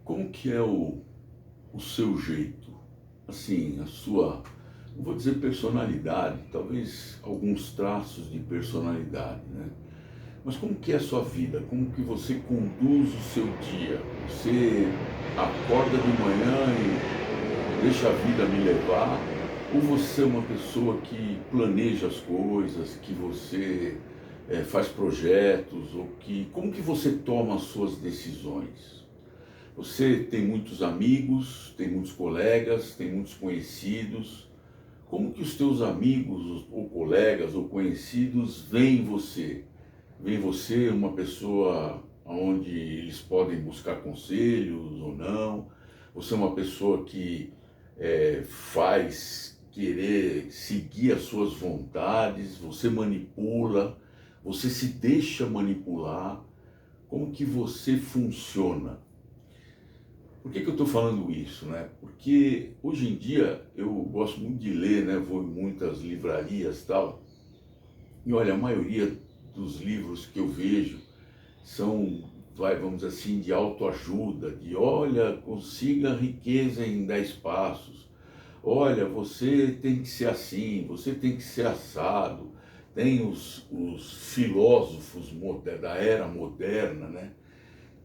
Como que é o seu jeito? Assim, a sua, não vou dizer personalidade, talvez alguns traços de personalidade, né? Mas como que é a sua vida? Como que você conduz o seu dia? Você acorda de manhã e deixa a vida me levar? Ou você é uma pessoa que planeja as coisas, que você faz projetos, ou que como que você toma as suas decisões? Você tem muitos amigos, tem muitos colegas, tem muitos conhecidos. Como que os teus amigos, ou colegas, ou conhecidos veem você? Veem você uma pessoa onde eles podem buscar conselhos ou não? Você é uma pessoa que faz querer seguir as suas vontades? Você manipula? Você se deixa manipular? Como que você funciona? Por que eu estou falando isso, né? Porque hoje em dia eu gosto muito de ler, né? Vou em muitas livrarias e tal. E olha, a maioria dos livros que eu vejo são, vamos dizer assim, de autoajuda, de olha, consiga riqueza em 10 passos. Olha, você tem que ser assim, você tem que ser assado. Tem os filósofos da era moderna, né?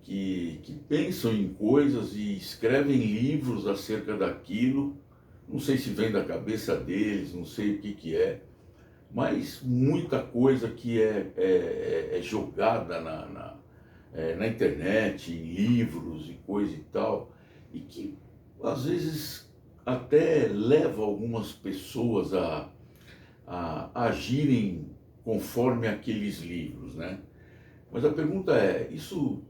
Que pensam em coisas e escrevem livros acerca daquilo. Não sei se vem da cabeça deles, não sei o que é, mas muita coisa que é jogada na internet, em livros e coisa e tal, e que às vezes até leva algumas pessoas a agirem conforme aqueles livros, né? Mas a pergunta é, isso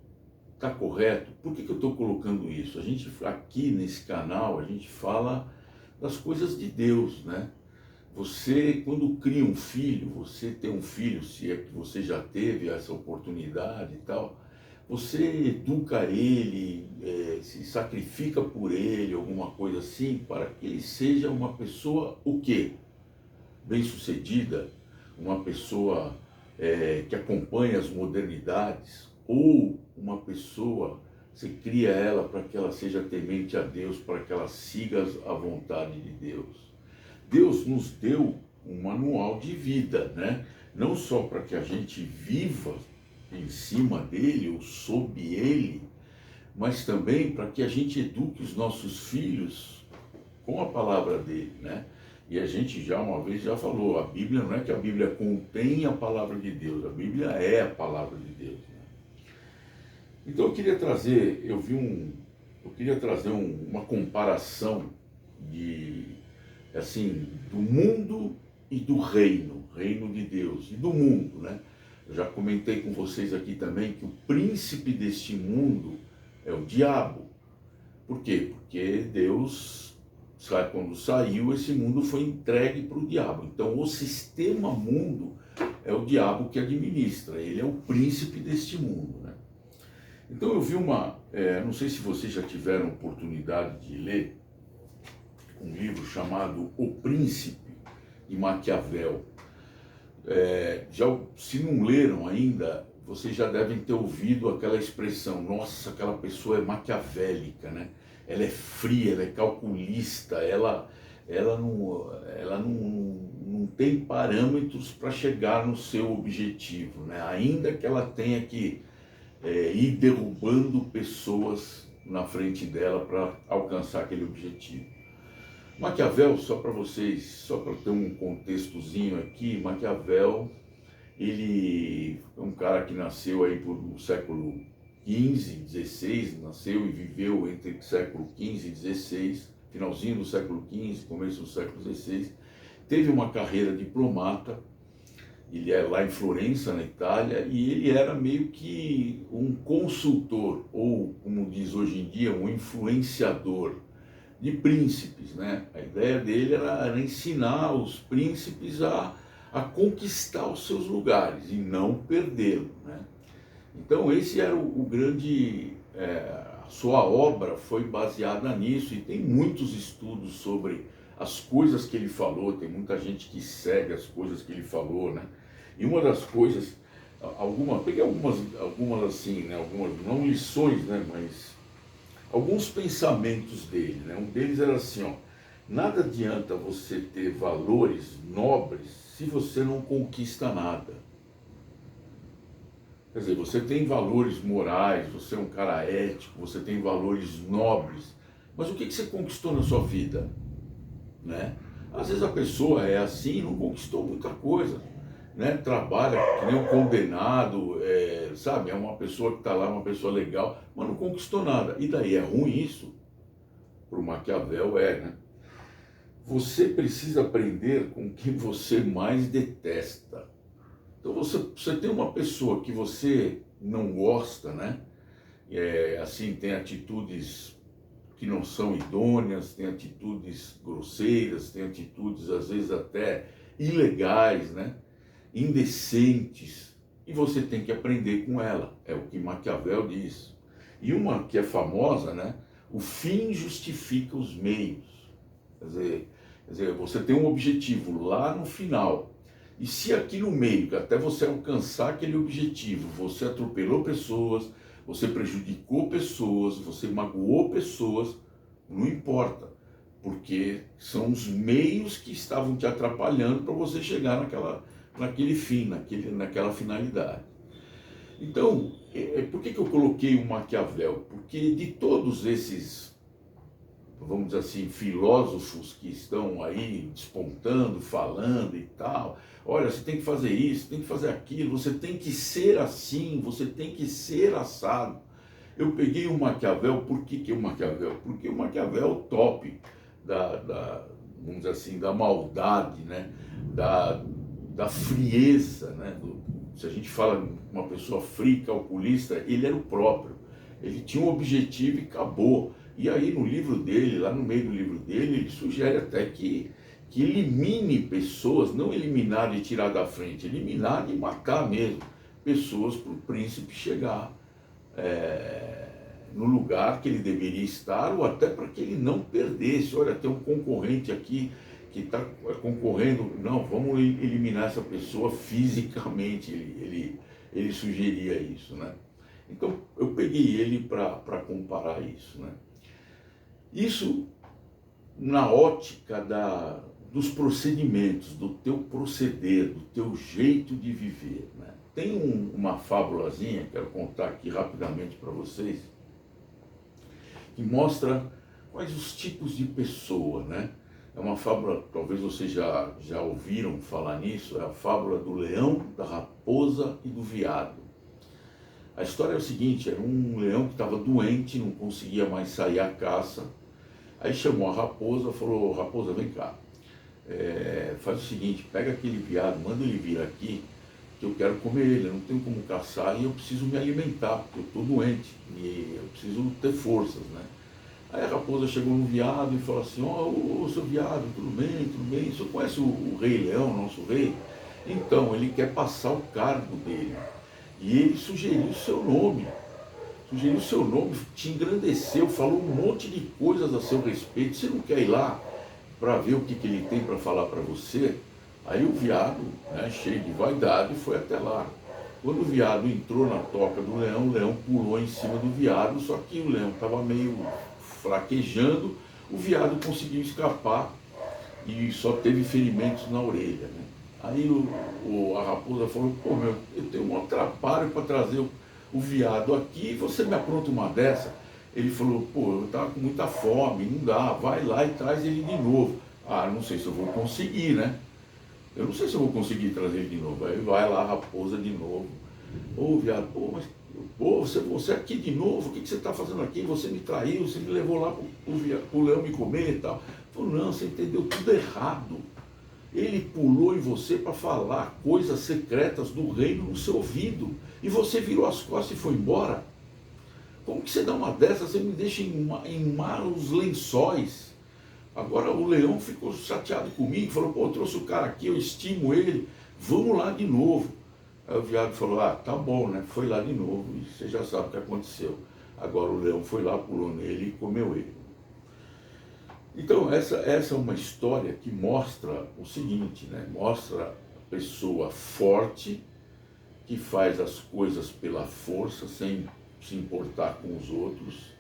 está correto? Por que eu estou colocando isso? A gente aqui nesse canal, a gente fala das coisas de Deus, né? Você, quando cria um filho, você tem um filho, se é que você já teve essa oportunidade e tal, você educa ele, se sacrifica por ele, alguma coisa assim, para que ele seja uma pessoa o quê? Bem-sucedida, uma pessoa que acompanha as modernidades, ou uma pessoa, você cria ela para que ela seja temente a Deus, para que ela siga a vontade de Deus. Deus nos deu um manual de vida, né? Não só para que a gente viva em cima dele ou sob ele, mas também para que a gente eduque os nossos filhos com a palavra dele, né? E a gente já uma vez já falou, a Bíblia não é que a Bíblia contém a palavra de Deus, a Bíblia é a palavra de Deus, né? Então eu queria trazer uma comparação de, assim, do mundo e do reino de Deus e do mundo, né? Eu já comentei com vocês aqui também que o príncipe deste mundo é o diabo. Por quê? Porque Deus, quando saiu, esse mundo foi entregue para o diabo. Então, o sistema mundo é o diabo que administra. Ele é o príncipe deste mundo, né? Então, eu vi não sei se vocês já tiveram oportunidade de ler um livro chamado O Príncipe, de Maquiavel. Se não leram ainda, vocês já devem ter ouvido aquela expressão, nossa, aquela pessoa é maquiavélica, né? Ela é fria, ela é calculista, ela não tem parâmetros para chegar no seu objetivo, né? Ainda que ela tenha que ir derrubando pessoas na frente dela para alcançar aquele objetivo. Maquiavel, só para vocês, só para ter um contextozinho aqui, Maquiavel, ele é um cara que nasceu aí no século XV, XVI, nasceu e viveu entre o século XV e XVI, finalzinho do século XV, começo do século XVI, teve uma carreira diplomata, ele é lá em Florença, na Itália, e ele era meio que um consultor, ou como diz hoje em dia, um influenciador de príncipes, né? A ideia dele era ensinar os príncipes a conquistar os seus lugares e não perdê-lo, né? Então esse era o grande, a sua obra foi baseada nisso, e tem muitos estudos sobre as coisas que ele falou, tem muita gente que segue as coisas que ele falou, né? E uma das coisas, peguei algumas assim, né? Algumas, não lições, né? Mas alguns pensamentos dele, né? Um deles era assim, ó, nada adianta você ter valores nobres se você não conquista nada. Quer dizer, você tem valores morais, você é um cara ético, você tem valores nobres, mas o que você conquistou na sua vida, né? Às vezes a pessoa é assim e não conquistou muita coisa, né? Trabalha que nem um condenado, sabe? É uma pessoa que está lá, uma pessoa legal, mas não conquistou nada. E daí, é ruim isso? Para o Maquiavel né? Você precisa aprender com quem você mais detesta. Então você tem uma pessoa que você não gosta, né? Assim, tem atitudes que não são idôneas, tem atitudes grosseiras, tem atitudes às vezes até ilegais, né? Indecentes, e você tem que aprender com ela, é o que Maquiavel diz. E uma que é famosa, né? O fim justifica os meios. Quer dizer, você tem um objetivo lá no final, e se aqui no meio, até você alcançar aquele objetivo, você atropelou pessoas, você prejudicou pessoas, você magoou pessoas, não importa, porque são os meios que estavam te atrapalhando para você chegar naquele fim, naquela finalidade. Então, por que eu coloquei o Maquiavel? Porque de todos esses, vamos dizer assim, filósofos que estão aí despontando, falando e tal, olha, você tem que fazer isso, tem que fazer aquilo, você tem que ser assim, você tem que ser assado. Eu peguei o Maquiavel. Por que o Maquiavel? Porque o Maquiavel é o top vamos dizer assim, da maldade, né? Da frieza, né? Se a gente fala uma pessoa fria, calculista, ele era o próprio. Ele tinha um objetivo e acabou. E aí no livro dele, lá no meio do livro dele, ele sugere até que elimine pessoas, não eliminar e tirar da frente, eliminar e matar mesmo pessoas para o príncipe chegar no lugar que ele deveria estar, ou até para que ele não perdesse. Olha, tem um concorrente aqui que está concorrendo, não, vamos eliminar essa pessoa fisicamente, ele sugeria isso, né? Então eu peguei ele para comparar isso, né? Isso na ótica dos procedimentos, do teu proceder, do teu jeito de viver, né? Tem uma fábulazinha, quero contar aqui rapidamente para vocês, que mostra quais os tipos de pessoa, né? É uma fábula, talvez vocês já ouviram falar nisso, é a fábula do leão, da raposa e do veado. A história é o seguinte, era um leão que estava doente, não conseguia mais sair à caça. Aí chamou a raposa, falou, raposa, vem cá, faz o seguinte, pega aquele veado, manda ele vir aqui, que eu quero comer ele, eu não tenho como caçar e eu preciso me alimentar, porque eu estou doente e eu preciso ter forças, né? Aí a raposa chegou no veado e falou assim, ô seu veado, tudo bem, o senhor conhece o rei leão, nosso rei? Então, ele quer passar o cargo dele, e ele sugeriu o seu nome, te engrandeceu, falou um monte de coisas a seu respeito, você não quer ir lá para ver o que ele tem para falar para você? Aí o veado, né, cheio de vaidade, foi até lá. Quando o veado entrou na toca do leão, o leão pulou em cima do veado, só que o leão estava meio fraquejando, o veado conseguiu escapar e só teve ferimentos na orelha, né? Aí a raposa falou, pô, eu tenho um trabalho para trazer o veado aqui e você me apronta uma dessa? Ele falou, pô, eu estava com muita fome, não dá, vai lá e traz ele de novo. Ah, não sei se eu vou conseguir, né? Eu não sei se eu vou conseguir trazer ele de novo. Aí vai lá a raposa de novo. Ô, viado, pô, mas você aqui de novo, o que você está fazendo aqui? Você me traiu, você me levou lá pro leão me comer e tal. Falou, não, você entendeu tudo errado. Ele pulou em você para falar coisas secretas do reino no seu ouvido. E você virou as costas e foi embora. Como que você dá uma dessa? Você me deixa em maus lençóis. Agora o leão ficou chateado comigo, falou, pô, eu trouxe o cara aqui, eu estimo ele, vamos lá de novo. Aí o veado falou, ah, tá bom, né? Foi lá de novo, e você já sabe o que aconteceu. Agora o leão foi lá, pulou nele e comeu ele. Então essa é uma história que mostra o seguinte, né? Mostra a pessoa forte, que faz as coisas pela força, sem se importar com os outros,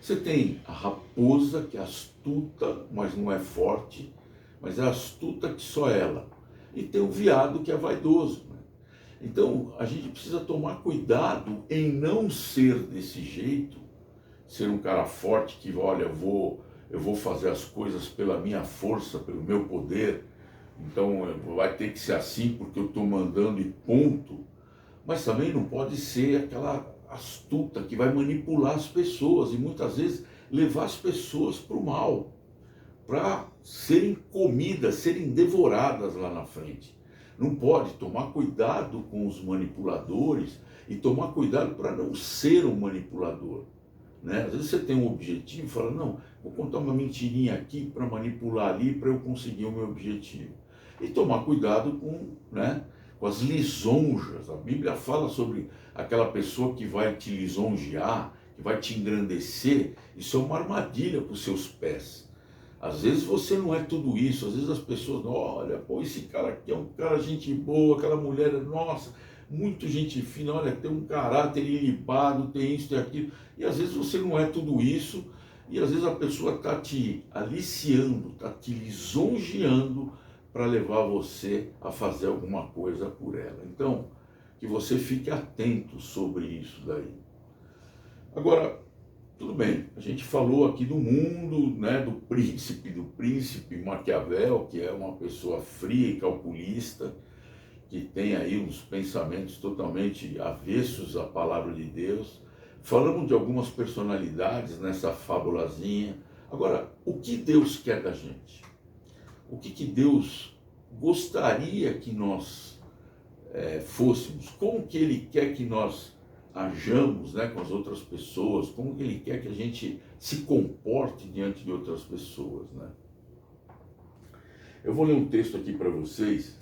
Você tem a raposa, que é astuta, mas não é forte, mas é astuta que só ela. E tem o veado, que é vaidoso. Né? Então, a gente precisa tomar cuidado em não ser desse jeito, ser um cara forte que, olha, eu vou fazer as coisas pela minha força, pelo meu poder, então vai ter que ser assim porque eu estou mandando e ponto. Mas também não pode ser aquela astuta que vai manipular as pessoas e muitas vezes levar as pessoas para o mal, para serem comidas, serem devoradas lá na frente. Não pode. Tomar cuidado com os manipuladores e tomar cuidado para não ser um manipulador. Né? Às vezes você tem um objetivo e fala, não, vou contar uma mentirinha aqui para manipular ali para eu conseguir o meu objetivo. E tomar cuidado com, né, com as lisonjas. A Bíblia fala sobre aquela pessoa que vai te lisonjear, que vai te engrandecer. Isso é uma armadilha para os seus pés. Às vezes você não é tudo isso, às vezes as pessoas, olha, pô, esse cara aqui é um cara gente boa, aquela mulher, nossa, muito gente fina, olha, tem um caráter ilibado, tem isso, tem aquilo. E às vezes você não é tudo isso, e às vezes a pessoa está te aliciando, está te lisonjeando para levar você a fazer alguma coisa por ela. Então, que você fique atento sobre isso daí. Agora, tudo bem, a gente falou aqui do mundo, né, do príncipe Maquiavel, que é uma pessoa fria e calculista, que tem aí uns pensamentos totalmente avessos à palavra de Deus. Falamos de algumas personalidades nessa fábulazinha. Agora, o que Deus quer da gente? O que Deus gostaria que nós fôssemos? Como que Ele quer que nós ajamos, né, com as outras pessoas? Como que Ele quer que a gente se comporte diante de outras pessoas? Né? Eu vou ler um texto aqui para vocês,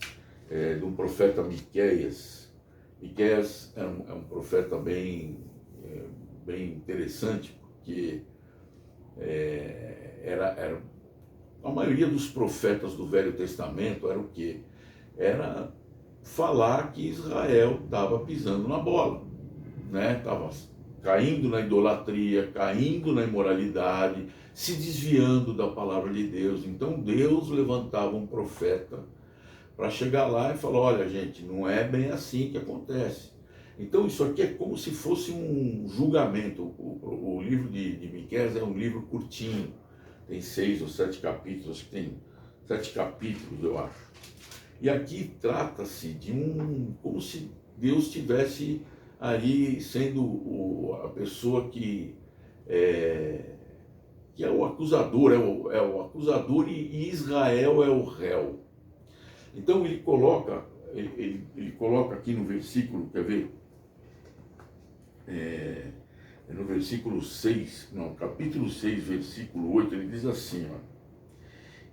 de um profeta Miqueias. Miqueias é um profeta bem interessante, porque era a maioria dos profetas do Velho Testamento era o quê? Era falar que Israel estava pisando na bola, né? Estava caindo na idolatria, caindo na imoralidade, se desviando da palavra de Deus. Então Deus levantava um profeta para chegar lá e falar, olha gente, não é bem assim que acontece. Então isso aqui é como se fosse um julgamento. O livro de Miqueias é um livro curtinho, tem 6 ou 7 capítulos, acho que tem 7 capítulos, eu acho. E aqui trata-se de como se Deus estivesse aí sendo a pessoa que é o acusador, é o acusador e Israel é o réu. Então ele coloca aqui no versículo, quer ver? No versículo 6, não, capítulo 6, versículo 8, ele diz assim, ó,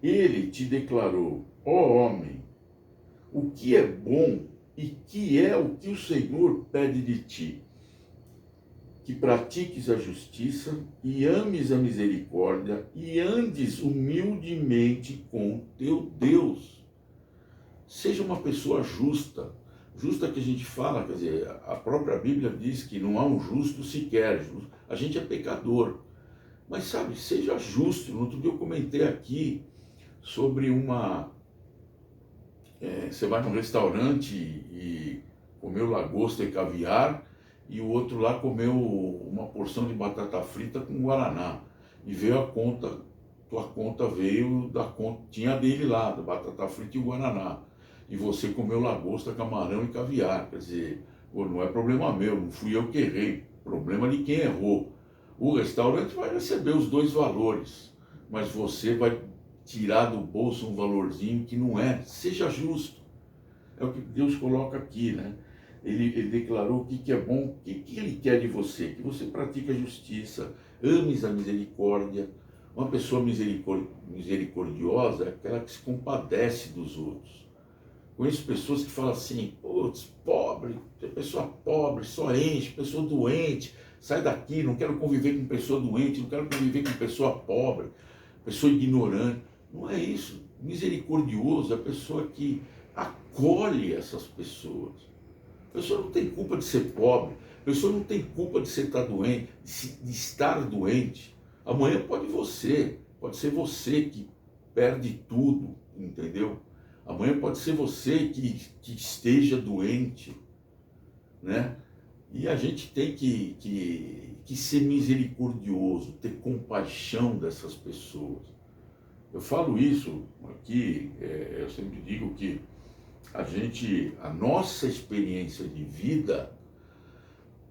ele te declarou, ó homem, o que é bom e que é o que o Senhor pede de ti, que pratiques a justiça e ames a misericórdia e andes humildemente com teu Deus. Seja uma pessoa justa. Justa que a gente fala, quer dizer, a própria Bíblia diz que não há um justo sequer. A gente é pecador. Mas sabe, seja justo. No outro dia eu comentei aqui sobre você vai num restaurante e comeu lagosta e caviar, e o outro lá comeu uma porção de batata frita com guaraná. E veio a conta, tua conta veio da conta, tinha dele lá, da batata frita e o guaraná. E você comeu lagosta, camarão e caviar. Quer dizer, não é problema meu, não fui eu que errei, problema de quem errou. O restaurante vai receber os dois valores, mas você vai tirar do bolso um valorzinho que não é. Seja justo. É o que Deus coloca aqui, né? Ele declarou o que é bom, o que Ele quer de você, que você pratique a justiça, ames a misericórdia. Uma pessoa misericordiosa é aquela que se compadece dos outros. Conheço pessoas que falam assim, putz, pobre, pessoa pobre, só enche, pessoa doente, sai daqui, não quero conviver com pessoa doente, não quero conviver com pessoa pobre, pessoa ignorante. Não é isso. Misericordioso é a pessoa que acolhe essas pessoas. A pessoa não tem culpa de ser pobre, a pessoa não tem culpa de estar doente, de estar doente. Amanhã pode ser você que perde tudo, entendeu? Amanhã pode ser você que esteja doente, né? E a gente tem que ser misericordioso, ter compaixão dessas pessoas. Eu falo isso aqui, eu sempre digo que a nossa experiência de vida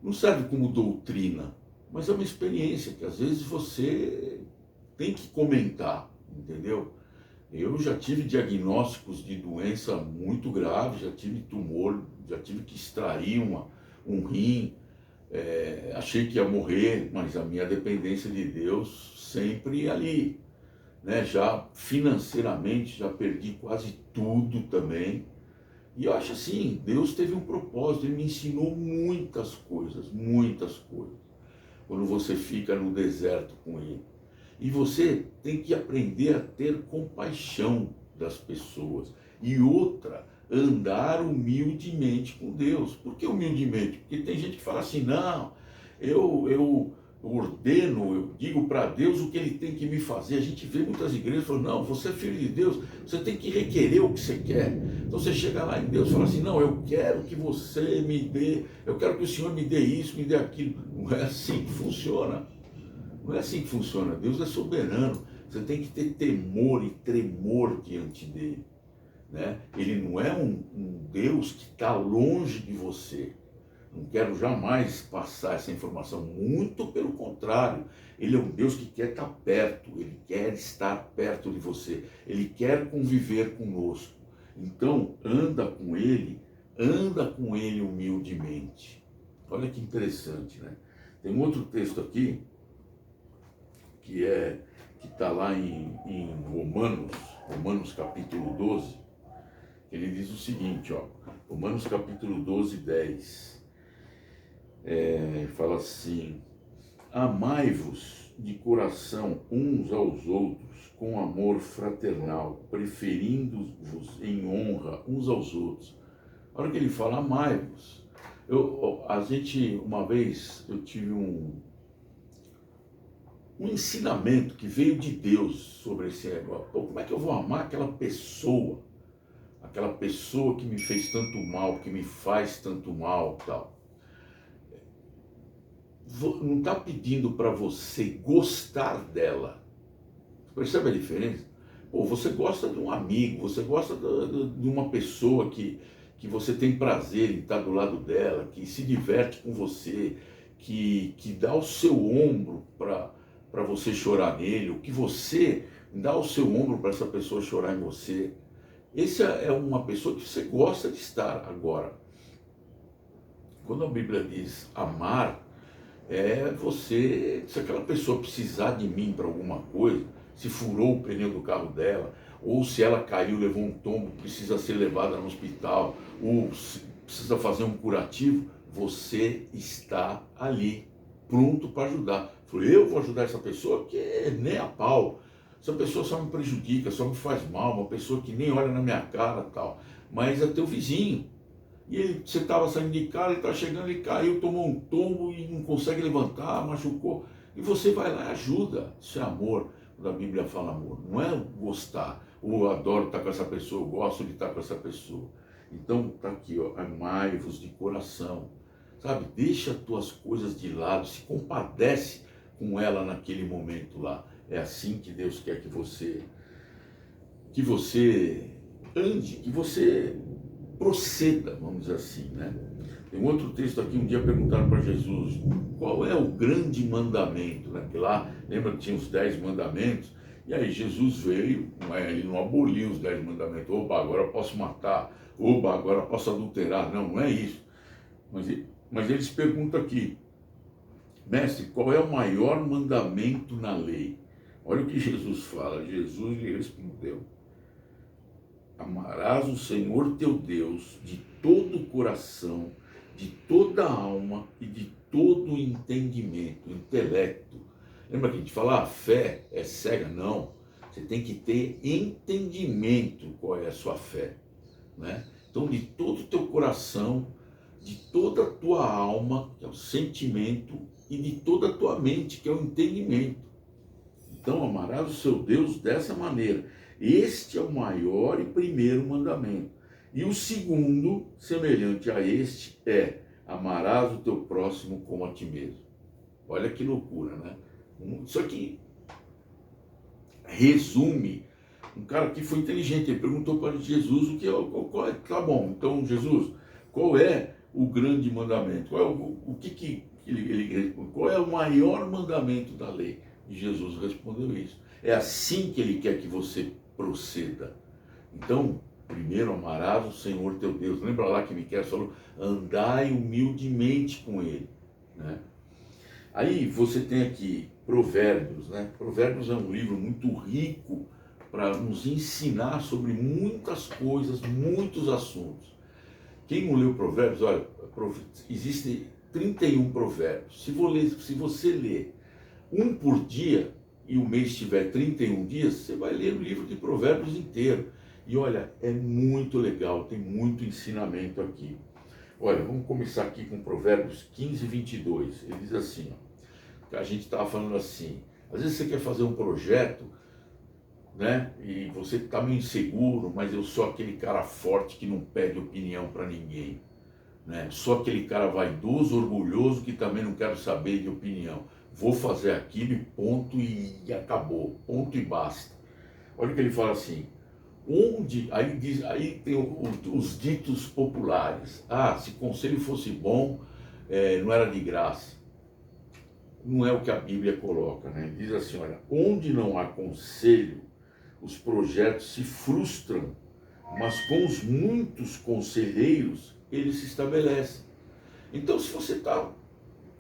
não serve como doutrina, mas é uma experiência que às vezes você tem que comentar, entendeu? Eu já tive diagnósticos de doença muito grave, já tive tumor, já tive que extrair um rim, achei que ia morrer, mas a minha dependência de Deus sempre ali, né? Já financeiramente, já perdi quase tudo também. E eu acho assim, Deus teve um propósito, Ele me ensinou muitas coisas, muitas coisas. Quando você fica no deserto com Ele. E você tem que aprender a ter compaixão das pessoas. E outra, andar humildemente com Deus. Por que humildemente? Porque tem gente que fala assim, não, eu ordeno, eu digo para Deus o que Ele tem que me fazer. A gente vê muitas igrejas falando, não, você é filho de Deus, você tem que requerer o que você quer. Então você chega lá em Deus e fala assim, não, eu quero que você me dê, eu quero que o Senhor me dê isso, me dê aquilo. Não é assim que funciona. Não é assim que funciona. Deus é soberano. Você tem que ter temor e tremor diante dele, né? Ele não é um Deus que está longe de você. Não quero jamais passar essa informação. Muito pelo contrário. Ele é um Deus que quer estar perto. Ele quer estar perto de você. Ele quer conviver conosco. Então, anda com ele humildemente. Olha que interessante, né? Tem um outro texto aqui que está lá em Romanos capítulo 12, ele diz o seguinte, ó, Romanos capítulo 12, 10, fala assim, amai-vos de coração uns aos outros com amor fraternal, preferindo-vos em honra uns aos outros. A hora que ele fala amai-vos, uma vez eu tive um ensinamento que veio de Deus sobre esse negócio. Como é que eu vou amar aquela pessoa que me fez tanto mal, que me faz tanto mal, tal? Não está pedindo para você gostar dela. Percebe a diferença? Pô, você gosta de um amigo, você gosta de uma pessoa que você tem prazer em estar do lado dela, que se diverte com você, que dá o seu ombro para você chorar nele, ou que você dá o seu ombro para essa pessoa chorar em você. Essa é uma pessoa que você gosta de estar. Agora, quando a Bíblia diz amar, se aquela pessoa precisar de mim para alguma coisa, se furou o pneu do carro dela, ou se ela caiu, levou um tombo, precisa ser levada no hospital, ou precisa fazer um curativo, você está ali, pronto para ajudar. Eu vou ajudar essa pessoa que nem a pau. Essa pessoa só me prejudica, só me faz mal, uma pessoa que nem olha na minha cara e tal. Mas é teu vizinho. E você estava saindo de casa, ele está chegando, ele caiu, tomou um tombo e não consegue levantar, machucou. E você vai lá e ajuda. Isso é amor. Quando a Bíblia fala amor, não é gostar. Ou eu adoro estar com essa pessoa, eu gosto de estar com essa pessoa. Então está aqui, ó, amai-vos de coração. Sabe, deixa as tuas coisas de lado, se compadece com ela naquele momento lá. É assim que Deus quer que você ande, que você proceda, vamos dizer assim, né? Tem um outro texto aqui, um dia perguntaram para Jesus, qual é o grande mandamento, né? Porque lá, lembra que tinha os 10 mandamentos, e aí Jesus veio, ele não aboliu os 10 mandamentos, opa, agora eu posso matar, opa, agora eu posso adulterar, não é isso. Mas eles perguntam aqui, mestre, qual é o maior mandamento na lei? Olha o que Jesus fala. Jesus lhe respondeu, amarás o Senhor teu Deus de todo o coração, de toda a alma e de todo o entendimento, intelecto. Lembra que a gente fala, a fé é cega? Não. Você tem que ter entendimento qual é a sua fé, né? Então, de todo o teu coração, de toda a tua alma, que é o sentimento, e de toda a tua mente, que é o entendimento. Então amarás o seu Deus dessa maneira. Este é o maior e primeiro mandamento. E o segundo, semelhante a este, é: amarás o teu próximo como a ti mesmo. Olha que loucura, né? Isso aqui resume. Um cara que foi inteligente, ele perguntou para Jesus o que é, qual é, tá bom, então Jesus, qual é o grande mandamento? Qual é qual é o maior mandamento da lei? E Jesus respondeu isso. É assim que ele quer que você proceda. Então, primeiro amarás o Senhor teu Deus. Lembra lá que Miqueias falou: andai humildemente com ele, né? Aí você tem aqui Provérbios, né? Provérbios é um livro muito rico para nos ensinar sobre muitas coisas, muitos assuntos. Quem não leu Provérbios, olha, existem 31 provérbios. Se você ler um por dia e o mês tiver 31 dias, você vai ler o livro de Provérbios inteiro. E olha, é muito legal, tem muito ensinamento aqui. Olha, vamos começar aqui com Provérbios 15, 22. Ele diz assim, ó, a gente estava falando assim, às vezes você quer fazer um projeto, né? E você está meio inseguro, mas eu sou aquele cara forte que não pede opinião para ninguém, né? Sou aquele cara vaidoso, orgulhoso, que também não quero saber de opinião. Vou fazer aquilo e ponto e acabou, ponto e basta. Olha o que ele fala assim, aí tem os ditos populares. Ah, se conselho fosse bom, não era de graça. Não é o que a Bíblia coloca, né? Diz assim, olha, onde não há conselho, os projetos se frustram, mas com os muitos conselheiros, eles se estabelecem. Então, se você está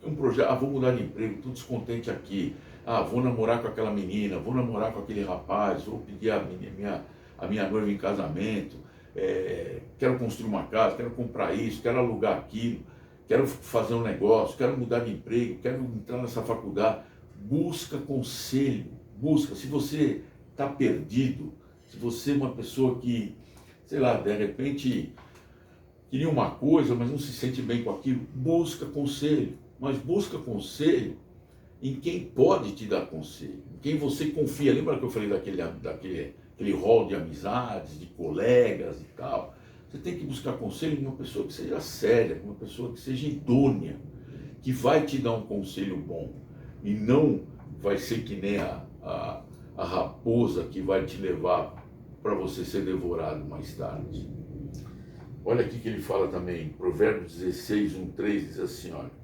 um projeto, vou mudar de emprego, estou descontente aqui, vou namorar com aquela menina, vou namorar com aquele rapaz, vou pedir a minha noiva em casamento, quero construir uma casa, quero comprar isso, quero alugar aquilo, quero fazer um negócio, quero mudar de emprego, quero entrar nessa faculdade. Busca conselho, busca. Se você está perdido, se você é uma pessoa que, sei lá, de repente queria uma coisa, mas não se sente bem com aquilo, busca conselho. Mas busca conselho em quem pode te dar conselho, em quem você confia. Lembra que eu falei daquele rol de amizades, de colegas e tal? Você tem que buscar conselho de uma pessoa que seja séria, uma pessoa que seja idônea, que vai te dar um conselho bom. E não vai ser que nem a raposa que vai te levar para você ser devorado mais tarde. Olha aqui que ele fala também, Provérbios 16, 1, 3, diz assim, olha,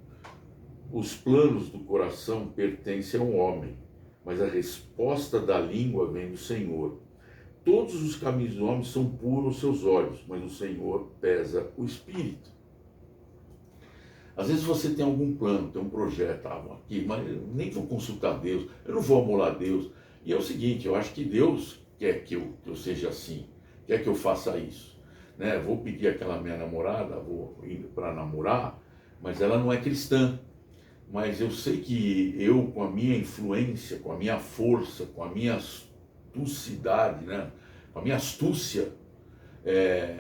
os planos do coração pertencem ao homem, mas a resposta da língua vem do Senhor. Todos os caminhos do homem são puros aos seus olhos, mas o Senhor pesa o espírito. Às vezes você tem algum plano, tem um projeto, aqui, mas eu nem vou consultar Deus, eu não vou amolar Deus. E é o seguinte, eu acho que Deus quer que eu seja assim, quer que eu faça isso, né? Vou pedir aquela minha namorada, vou ir para namorar, mas ela não é cristã. Mas eu sei que eu, com a minha influência, com a minha força, com a minha astucidade, né? Com a minha astúcia,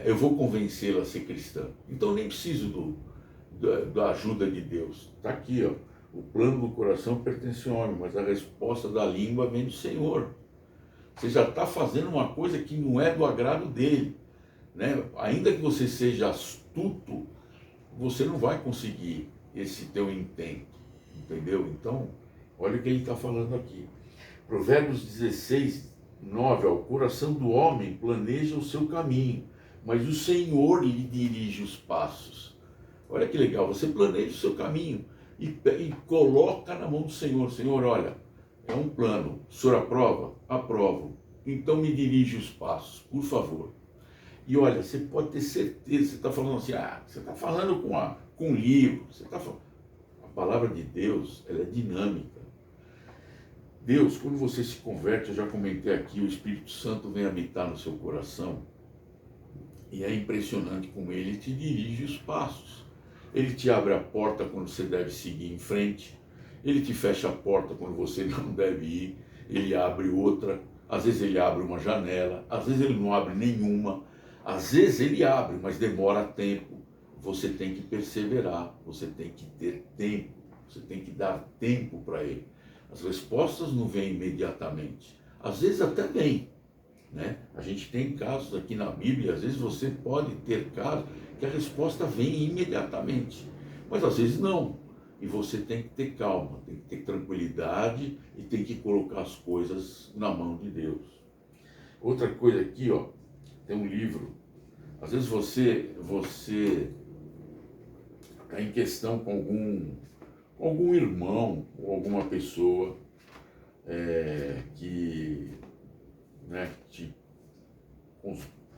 eu vou convencê-la a ser cristã. Então eu nem preciso da ajuda de Deus. Está aqui, ó. O plano do coração pertence ao homem, mas a resposta da língua vem do Senhor. Você já está fazendo uma coisa que não é do agrado dele, né? Ainda que você seja astuto, você não vai conseguir esse teu intento, entendeu? Então, olha o que ele está falando aqui. Provérbios 16, 9, ó, o coração do homem planeja o seu caminho, mas o Senhor lhe dirige os passos. Olha que legal, você planeja o seu caminho e coloca na mão do Senhor. Senhor, olha, é um plano, o senhor aprova? Aprovo. Então me dirige os passos, por favor. E olha, você pode ter certeza, você está falando assim, você está falando com um livro, você está falando. A palavra de Deus, ela é dinâmica. Deus, quando você se converte, eu já comentei aqui, o Espírito Santo vem habitar no seu coração. E é impressionante como ele te dirige os passos. Ele te abre a porta quando você deve seguir em frente. Ele te fecha a porta quando você não deve ir. Ele abre outra. Às vezes ele abre uma janela. Às vezes ele não abre nenhuma. Às vezes ele abre, mas demora tempo. Você tem que perseverar. Você tem que ter tempo. Você tem que dar tempo para ele. As respostas não vêm imediatamente. Às vezes até vêm, né? A gente tem casos aqui na Bíblia, às vezes você pode ter casos que a resposta vem imediatamente, mas às vezes não. E você tem que ter calma, tem que ter tranquilidade e tem que colocar as coisas na mão de Deus. Outra coisa aqui, ó, tem um livro. Às vezes você está em questão com algum irmão ou alguma pessoa que, né, te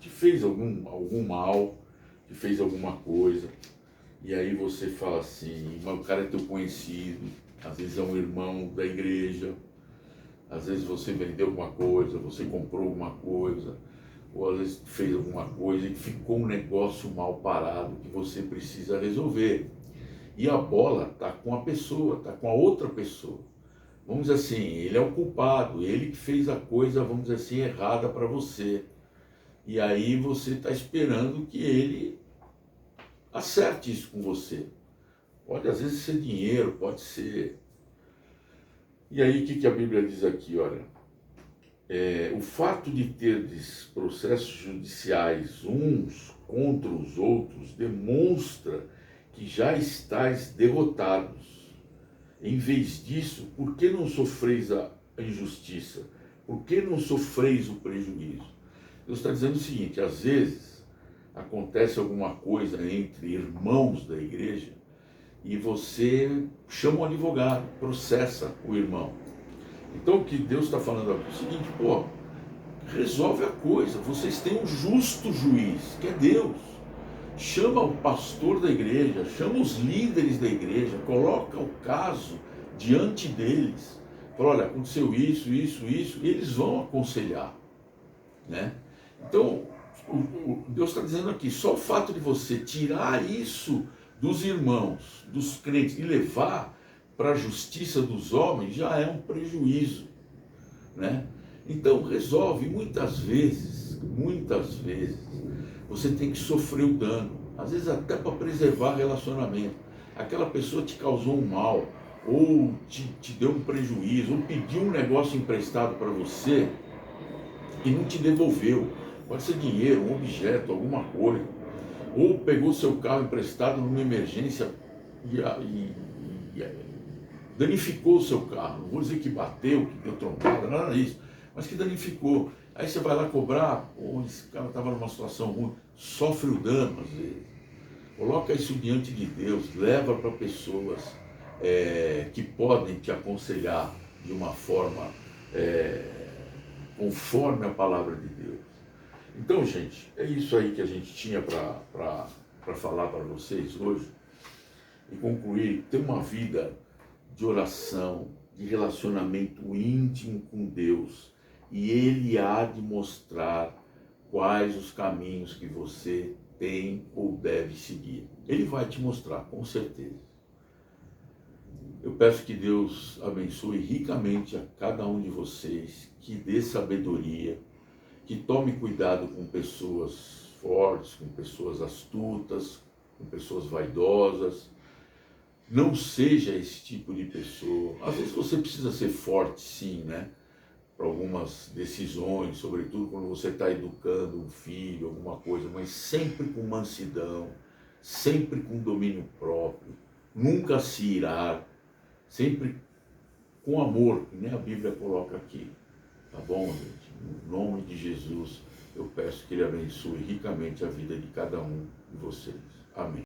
fez algum mal, te fez alguma coisa, e aí você fala assim, mas o cara é teu conhecido, às vezes é um irmão da igreja, às vezes você vendeu alguma coisa, você comprou alguma coisa, ou às vezes fez alguma coisa e ficou um negócio mal parado que você precisa resolver. E a bola está com a pessoa, está com a outra pessoa. Vamos dizer assim, ele é o culpado, ele que fez a coisa, vamos dizer assim, errada para você. E aí você está esperando que ele acerte isso com você. Pode às vezes ser dinheiro, pode ser... E aí o que a Bíblia diz aqui, olha? O fato de terdes processos judiciais uns contra os outros demonstra que já estáis derrotados. Em vez disso, por que não sofreis a injustiça? Por que não sofreis o prejuízo? Deus está dizendo o seguinte, às vezes acontece alguma coisa entre irmãos da igreja e você chama um advogado, processa o irmão. Então o que Deus está falando aqui é o seguinte, pô, resolve a coisa, vocês têm um justo juiz, que é Deus. Chama o pastor da igreja, chama os líderes da igreja, coloca o caso diante deles. Fala, olha, aconteceu isso, e eles vão aconselhar, né? Então, Deus está dizendo aqui, só o fato de você tirar isso dos irmãos, dos crentes, e levar para a justiça dos homens, já é um prejuízo, né? Então, resolve, muitas vezes, você tem que sofrer o dano, às vezes até para preservar relacionamento. Aquela pessoa te causou um mal, ou te deu um prejuízo, ou pediu um negócio emprestado para você e não te devolveu. Pode ser dinheiro, um objeto, alguma coisa. Ou pegou seu carro emprestado numa emergência e danificou o seu carro. Não vou dizer que bateu, que deu trombada, nada disso, mas que danificou. Aí você vai lá cobrar, esse cara estava numa situação ruim, sofre o dano às vezes. Coloca isso diante de Deus, leva para pessoas que podem te aconselhar de uma forma conforme a palavra de Deus. Então, gente, é isso aí que a gente tinha para falar para vocês hoje. E concluir, ter uma vida de oração, de relacionamento íntimo com Deus. E Ele há de mostrar quais os caminhos que você tem ou deve seguir. Ele vai te mostrar, com certeza. Eu peço que Deus abençoe ricamente a cada um de vocês, que dê sabedoria, que tome cuidado com pessoas fortes, com pessoas astutas, com pessoas vaidosas. Não seja esse tipo de pessoa. Às vezes você precisa ser forte, sim, né? Para algumas decisões, sobretudo quando você está educando um filho, alguma coisa, mas sempre com mansidão, sempre com domínio próprio, nunca se irar, sempre com amor, que nem a Bíblia coloca aqui. Tá bom, gente? No nome de Jesus, eu peço que Ele abençoe ricamente a vida de cada um de vocês. Amém.